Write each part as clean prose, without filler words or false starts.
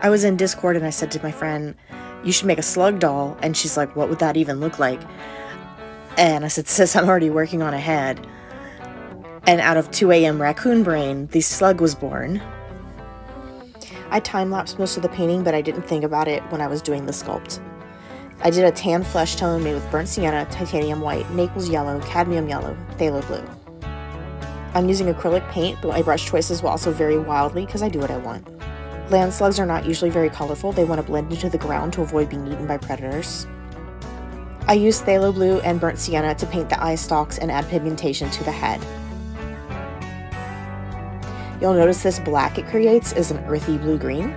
I was in Discord and I said to my friend, you should make a slug doll, and she's like, what would that even look like? And I said, sis, I'm already working on a head. And out of 2 a.m. raccoon brain, the slug was born. I time-lapsed most of the painting, but I didn't think about it when I was doing the sculpt. I did a tan flesh tone made with burnt sienna, titanium white, Naples yellow, cadmium yellow, phthalo blue. I'm using acrylic paint, but my brush choices will also vary wildly because I do what I want. Land slugs are not usually very colorful. They want to blend into the ground to avoid being eaten by predators. I used phthalo blue and burnt sienna to paint the eye stalks and add pigmentation to the head. You'll notice this black it creates is an earthy blue-green.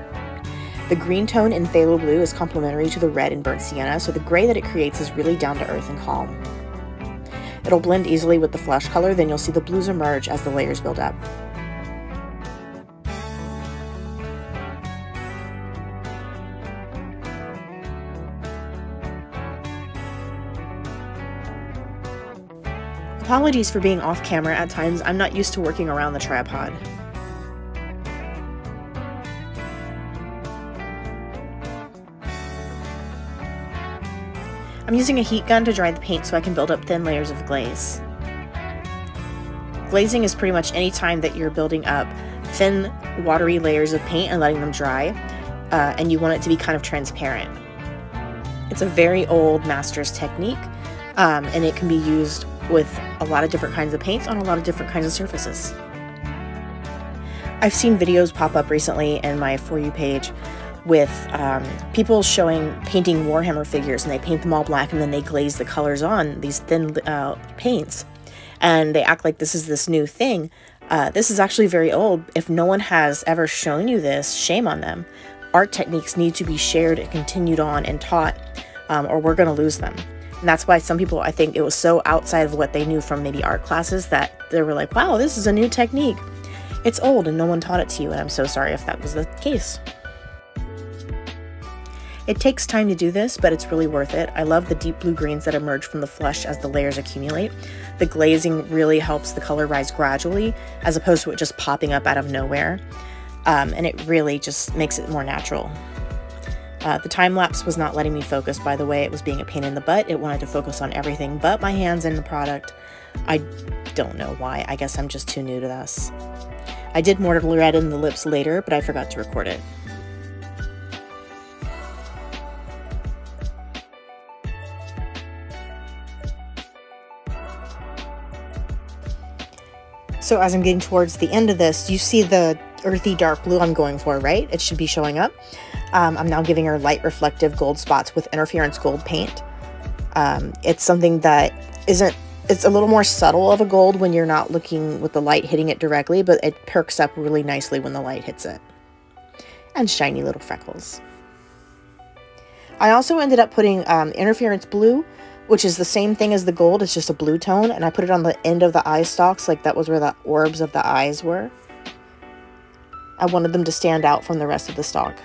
The green tone in phthalo blue is complementary to the red in burnt sienna, so the gray that it creates is really down to earth and calm. It'll blend easily with the flesh color, then you'll see the blues emerge as the layers build up. Apologies for being off camera at times. I'm not used to working around the tripod. I'm using a heat gun to dry the paint so I can build up thin layers of glaze. Glazing is pretty much any time that you're building up thin, watery layers of paint and letting them dry, and you want it to be kind of transparent. It's a very old master's technique, and it can be used with a lot of different kinds of paints on a lot of different kinds of surfaces. I've seen videos pop up recently in my For You page with people painting Warhammer figures, and they paint them all black and then they glaze the colors on these thin paints, and they act like this is this new thing. This is actually very old. If no one has ever shown you this, shame on them. Art techniques need to be shared and continued on and taught, or we're going to lose them. And that's why some people, I think it was so outside of what they knew from maybe art classes that they were like, wow, this is a new technique. It's old and no one taught it to you, and I'm so sorry if that was the case. It takes time to do this, but it's really worth it. I love the deep blue greens that emerge from the flesh as the layers accumulate. The glazing really helps the color rise gradually, as opposed to it just popping up out of nowhere. And it really just makes it more natural. The time-lapse was not letting me focus, by the way. It was being a pain in the butt. It wanted to focus on everything but my hands and the product. I don't know why. I guess I'm just too new to this. I did mortar red in the lips later, but I forgot to record it. So as I'm getting towards the end of this, you see the earthy dark blue I'm going for, right? It should be showing up. I'm now giving her light reflective gold spots with interference gold paint. It's something that it's a little more subtle of a gold when you're not looking with the light hitting it directly, but it perks up really nicely when the light hits it. And shiny little freckles. I also ended up putting interference blue, which is the same thing as the gold. It's just a blue tone, and I put it on the end of the eye stalks, like that was where the orbs of the eyes were. I wanted them to stand out from the rest of the stalk.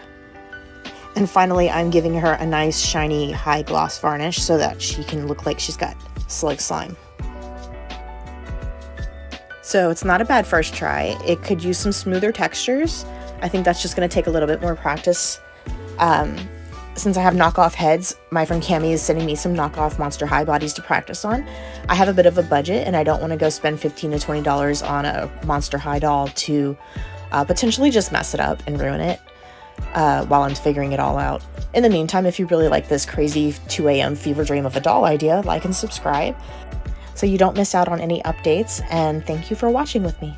And finally, I'm giving her a nice shiny high gloss varnish so that she can look like she's got slug slime. So it's not a bad first try. It could use some smoother textures. I think that's just going to take a little bit more practice. Since I have knockoff heads, my friend Cami is sending me some knockoff Monster High bodies to practice on. I have a bit of a budget, and I don't want to go spend $15 to $20 on a Monster High doll to potentially just mess it up and ruin it while I'm figuring it all out. In the meantime, if you really like this crazy 2 a.m. fever dream of a doll idea, like and subscribe so you don't miss out on any updates, and thank you for watching with me.